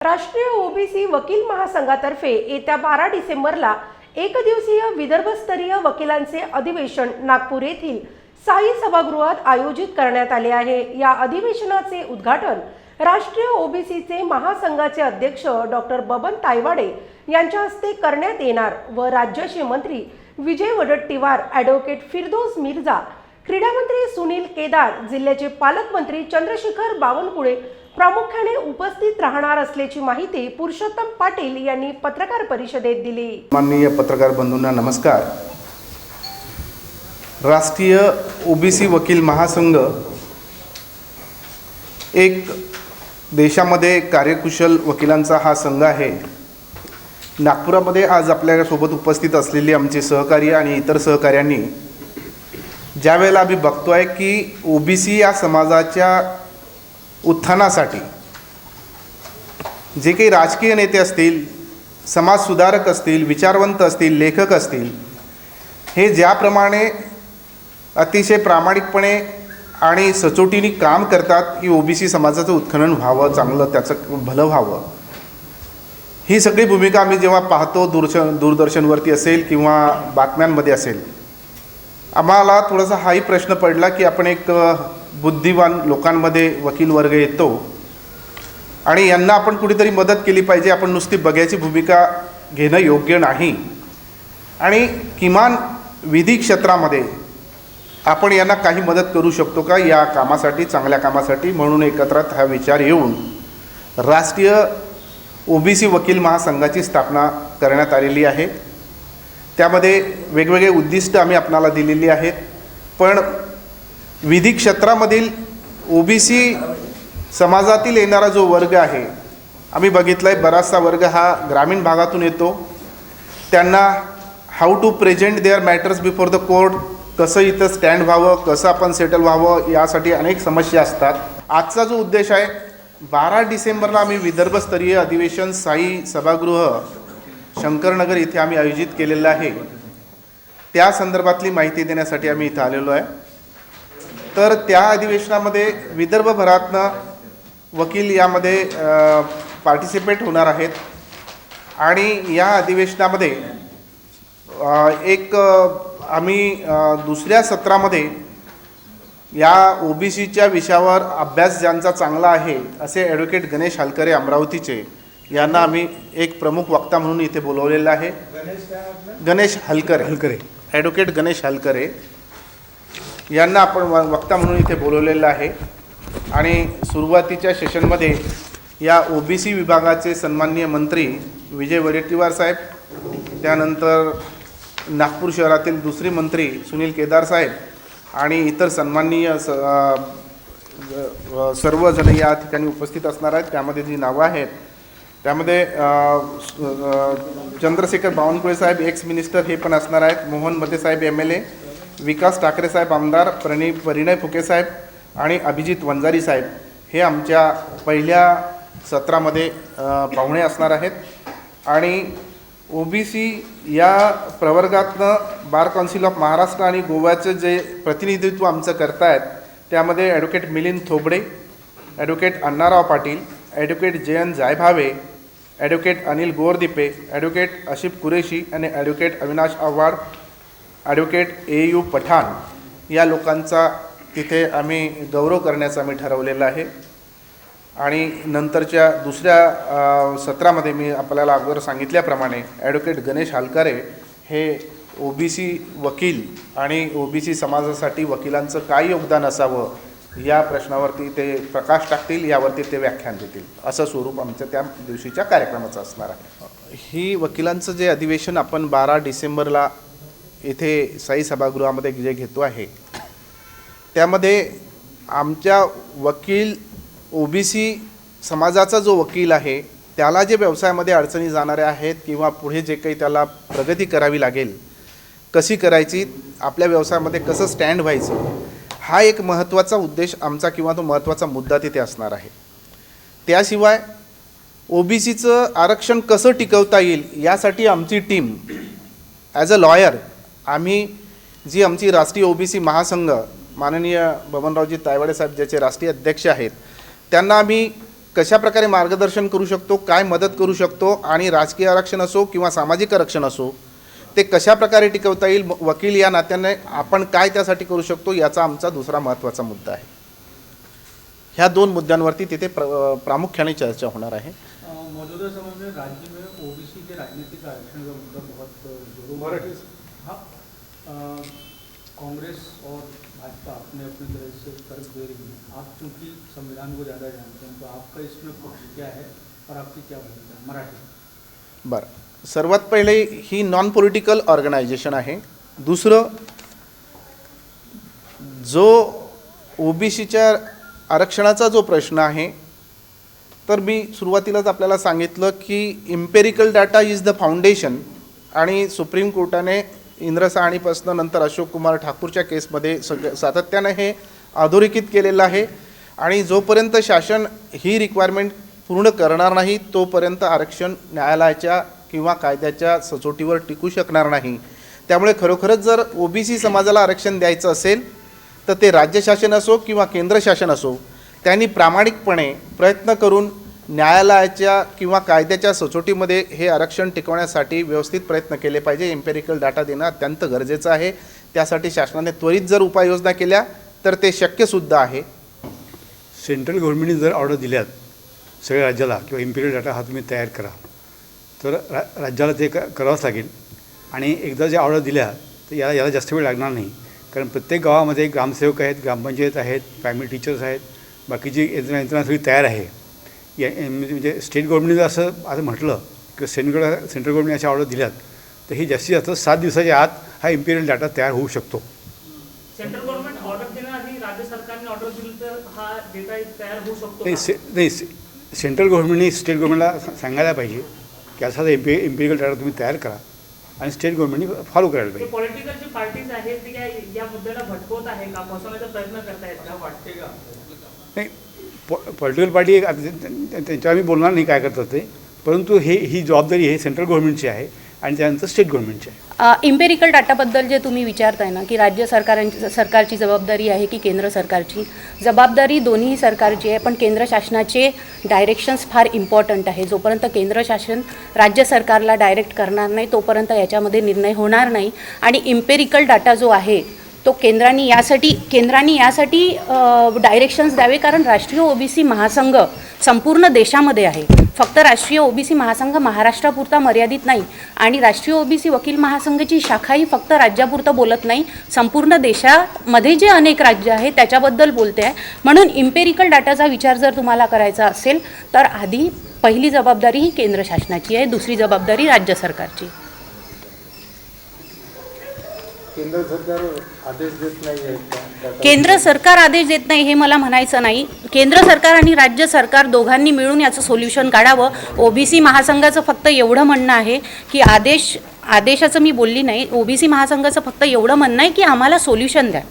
राष्ट्रीय ओबीसी वकील महासंघातर्फे येत्या 12 डिसेंबरला एकदिवसीय विदर्भस्तरीय वकिलांचे अधिवेशन नागपूर येथील साई सभागृहात आयोजित करण्यात आले आहे। या अधिवेशनाचे उद्घाटन राष्ट्रीय ओबीसीचे महासंघाचे अध्यक्ष डॉक्टर बबन तायवाडे यांच्या हस्ते करण्यात येणार व राज्याचे मंत्री विजय वडेट्टीवार, ॲडव्होकेट फिरदौस मिर्झा, क्रीडा मंत्री सुनील केदार, जिल्ह्याचे पालकमंत्री चंद्रशेखर बावनकुळे प्रामुख्याने उपस्थित राहणार असल्याची माहिती पुरुषोत्तम पाटील यांनी पत्रकार परिषदेत दिली। माननीय पत्रकार बंधूंना नमस्कार। राष्ट्रीय ओबीसी वकील महासंघ एक देशामध्ये कार्यकुशल वकिलांचा हा संघ आहे। नागपुरामध्ये आज आपल्यासोबत उपस्थित असलेली आमचे सहकारी आणि इतर सहकाऱ्यांनी ज्यावेळेला आम्ही बघतोय की ओबीसी या समाजाच्या उत्थानासाठी जे काही राजकीय नेते असतील, समाजसुधारक असतील, विचारवंत असतील, लेखक असतील, हे ज्याप्रमाणे अतिशय प्रामाणिकपणे आणि सचोटीने काम करतात की ओबीसी समाजाचं उत्खनन व्हावं, चांगलं त्याचं भलं व्हावं, ही सगळी भूमिका आम्ही जेव्हा पाहतो दूरदर्शनवरती असेल किंवा बातम्यांमध्ये असेल, आम्हाला थोडासा हाही प्रश्न पडला की आपण एक बुद्धिवान लोकांमध्ये वकील वर्ग येतो आणि यांना आपण कुठेतरी मदत केली पाहिजे। आपण नुसती बघायची भूमिका घेणं योग्य नाही आणि किमान विधी क्षेत्रामध्ये आपण यांना काही मदत करू शकतो का या कामासाठी, चांगल्या कामासाठी। म्हणून एकत्रात हा विचार येऊन राष्ट्रीय ओबीसी वकील महासंघाची स्थापना करण्यात आलेली आहे। त्यामध्ये वेगवेगळे उद्दिष्ट आम्ही आपणाला दिलेली आहेत, पण विधी क्षेत्रामधील ओबीसी समाजातील येणारा जो वर्ग आहे, आम्ही बघितलं आहे बराचसा वर्ग हा ग्रामीण भागातून येतो। त्यांना how to present their matters before the court, कसं इथं स्टँड व्हावं, कसं आपण सेटल व्हावं, यासाठी अनेक समस्या असतात। आजचा जो उद्देश आहे, 12 डिसेंबरला आम्ही विदर्भस्तरीय अधिवेशन साई सभागृह शंकरनगर इथे आम्ही आयोजित केलेलं आहे। त्या संदर्भातली माहिती देण्यासाठी आम्ही इथं आलेलो आहे। तर त्या अधिवेशनामध्ये विदर्भभरातनं वकील यामध्ये पार्टिसिपेट होणार आहेत आणि या अधिवेशनामध्ये एक आम्ही दुसऱ्या सत्रामध्ये या ओबीसीच्या विषयावर अभ्यास ज्यांचा चांगला आहे असे ॲडव्होकेट गणेश हलकरे अमरावतीचे यांना आम्ही एक प्रमुख वक्ता म्हणून इथे बोलवलेलं आहे। गणेश हलकरे ॲडव्होकेट गणेश हलकरे यांना आपण वक्ता म्हणून इथे बोलवलेलं आहे आणि सुरुवातीच्या सेशनमध्ये या ओबीसी विभागाचे सन्माननीय मंत्री विजय वडेट्टीवार साहेब, त्यानंतर नागपूर शहरातील दुसरे मंत्री सुनील केदार साहेब आणि इतर सन्माननीय सर्वजण या ठिकाणी उपस्थित असणार आहेत। त्यामध्ये जी नावं आहेत त्यामध्ये चंद्रशेखर बावनकुळे साहेब एक्स मिनिस्टर हे पण असणार आहेत, मोहन मते साहेब MLA, विकास ठाकरे साहेब आमदार, परिणय फुके साहेब आणि अभिजित वंजारी साहेब हे आमच्या पहिल्या सत्रामध्ये पाहुणे असणार आहेत। आणि ओबीसी या प्रवर्गातनं बार काउन्सिल ऑफ महाराष्ट्र आणि गोव्याचं जे प्रतिनिधित्व आमचं करतायत त्यामध्ये advocate Milind Thobde, advocate Annarao Patil, advocate Jayant Jaybhave, advocate Anil Gordipe, advocate Ashif Qureshi आणि advocate Avinash Awhad, advocate AU Pathan या लोकांचा तिथे आम्ही गौरव करण्याचं आम्ही ठरवलेलं आहे। आणि नंतरच्या दुसऱ्या सत्रामध्ये मी आपल्याला अगोदर सांगितल्याप्रमाणे ॲडव्होकेट गणेश हलकरे हे ओबीसी वकील आणि ओबीसी समाजासाठी वकिलांचं काय योगदान असावं या प्रश्नावरती ते प्रकाश टाकतील, यावरती ते व्याख्यान देतील। असं स्वरूप आमच्या त्या दिवशीच्या कार्यक्रमाचं असणार आहे। ही वकिलांचं जे अधिवेशन आपण 12 डिसेंबरला इथे साई सभागृहामध्ये जे घेतो आहे त्यामध्ये आमच्या वकील ओबीसी समाजाचा जो वकील आहे त्याला जे व्यवसायामध्ये अडचणी जाणाऱ्या आहेत किंवा पुढे जे काही त्याला प्रगती करावी लागेल, कशी करायची, आपल्या व्यवसायामध्ये कसं स्टँड व्हायचं, हा एक महत्त्वाचा उद्देश आमचा किंवा तो महत्त्वाचा मुद्दा तिथे असणार आहे। त्याशिवाय ओबीसीचं आरक्षण कसं टिकवता येईल यासाठी आमची टीम ॲज अ लॉयर, आम्ही जी आमची राष्ट्रीय ओबीसी महासंघ माननीय बबनरावजी तायवाडे साहेब ज्याचे राष्ट्रीय अध्यक्ष आहेत त्यांना आम्ही कशा प्रकारे मार्गदर्शन करू शकतो, काय मदत करू शकतो आणि राजकीय आरक्षण असो किंवा सामाजिक आरक्षण असो ते कशा प्रकारे टिकवता येईल, वकील या नात्याने आपण काय त्यासाठी करू शकतो, याचा आमचा दुसरा महत्त्वाचा मुद्दा आहे. ह्या दोन मुद्द्यांवरती तिथे प्रामुख्याने चर्चा होणार आहे. मौजूदा समय में राज्य में ओबीसी के राजनीतिक आरक्षण का मुद्दा बहुत जोरों पर है. हाँ, कांग्रेस और भाजपा अपने अपने तरह से तर्क दे रही है. आप चूंकि संविधान को ज़्यादा जानते हैं, तो आपका इसमें पक्ष क्या है और आपकी क्या भूमिका है? मराठी. बरं, सर्वात पहिले ही नॉन पॉलिटिकल ऑर्गनायझेशन आहे. दुसरं, जो ओबीसीच्या आरक्षणाचा जो प्रश्न आहे, तर मी सुरुवातीलाच आपल्याला सांगितलं की empirical data is the foundation, आणि सुप्रीम कोर्टाने इंद्रसाहाणीपासून नंतर अशोक कुमार ठाकूरच्या केसमध्ये सातत्याने हे अधोरेखित केलेलं आहे. आणि जोपर्यंत शासन ही रिक्वायरमेंट पूर्ण करणार नाही तोपर्यंत आरक्षण न्यायालयाच्या किंवा कायद्याच्या सचोटीवर टिकू शकणार नाही. त्यामुळे खरोखरच जर ओबीसी समाजाला आरक्षण द्यायचं असेल तर ते राज्य शासन असो किंवा केंद्र शासन असो, त्यांनी प्रामाणिकपणे प्रयत्न करून न्यायालयाच्या किंवा कायद्याच्या सचोटीमध्ये हे आरक्षण टिकवण्यासाठी व्यवस्थित प्रयत्न केले पाहिजे. एम्पेरिकल डाटा देणं अत्यंत गरजेचं आहे. त्यासाठी शासनाने त्वरित जर उपाययोजना केल्या तर ते शक्यसुद्धा आहे. सेंट्रल गव्हर्नमेंटने जर ऑर्डर दिल्यात सगळ्या राज्याला किंवा इम्पेरियल डाटा हा तुम्ही तयार करा, तर राज्याला ते करावंच लागेल. आणि एकदा ज्या ऑर्डर दिल्या तर याला जास्त वेळ लागणार नाही, कारण प्रत्येक गावामध्ये ग्रामसेवक आहेत, ग्रामपंचायत आहेत, प्रायमरी टीचर्स आहेत, बाकीची यंत्रणा सगळी तयार आहे. म्हणजे स्टेट गव्हर्नमेंटने असं म्हटलं की सेंट्रल गव्हर्नमेंट अशा ऑर्डर दिल्यात तर ही जास्तीत जास्त 7 दिवसाच्या आत हा इम्पेरियल डाटा तयार होऊ शकतो. सेंट्रल गव्हर्नमेंट ऑर्डर देण्याआधी राज्य सरकारने ऑर्डर दिली तर हा डेटा तयार होऊ शकतो. नाही, सेंट्रल गव्हर्नमेंटने स्टेट गव्हर्नमेंटला सांगायला पाहिजे की असा इम्पेरियल डाटा तुम्ही तयार करा आणि स्टेट गव्हर्नमेंटने फॉलो करायला पाहिजे. पॉलिटिकल जी पार्टीज आहेत ती काय या मुद्द्याला भटकवत आहे का, फसवण्याचा प्रयत्न करतायत का, वाटते का? नाही, पॉलिटिकल पार्टी त्यांच्यावर मी बोलणार नाही काय करतात ते, परंतु ही जबाबदारी आहे सेंट्रल गव्हर्नमेंटची आहे आणि त्यानंतर स्टेट गव्हर्नमेंटची आहे. इम्पेरिकल डाटाबद्दल जे तुम्ही विचारताय ना की राज्य सरकारची जबाबदारी आहे की केंद्र सरकारची, जबाबदारी दोन्ही सरकारची आहे, पण केंद्र शासनाचे डायरेक्शन्स फार इम्पॉर्टंट आहे. जोपर्यंत केंद्र शासन राज्य सरकारला डायरेक्ट करणार नाही तोपर्यंत याच्यामध्ये निर्णय होणार नाही. आणि इम्पेरिकल डाटा जो आहे तो केंद्राने यासाठी डायरेक्शन्स द्यावे, कारण राष्ट्रीय ओबीसी महासंघ संपूर्ण देशामध्ये आहे. फक्त राष्ट्रीय ओबीसी महासंघ महाराष्ट्रापुरता मर्यादित नाही आणि राष्ट्रीय ओबीसी वकील महासंघाची शाखाही फक्त राज्यापुरतं बोलत नाही, संपूर्ण देशामध्ये जे अनेक राज्य आहेत त्याच्याबद्दल बोलते आहे. म्हणून इम्पेरिकल डाटाचा विचार जर तुम्हाला करायचा असेल तर आधी पहिली जबाबदारी ही केंद्र शासनाची आहे, दुसरी जबाबदारी राज्य सरकारची. केंद्र सरकार आदेश देत नाही आहे का? केंद्र सरकार आदेश देत नाही हे मला म्हणायचं नाही. केंद्र सरकार आणि राज्य सरकार दोघांनी मिळून याचं सोल्युशन काढावं. ओबीसी महासंघाचं फक्त एवढं म्हणणं आहे की आदेशाचं मी बोलली नाही, ओबीसी महासंघाचं फक्त एवढं म्हणणं आहे की आम्हाला सोल्युशन द्या.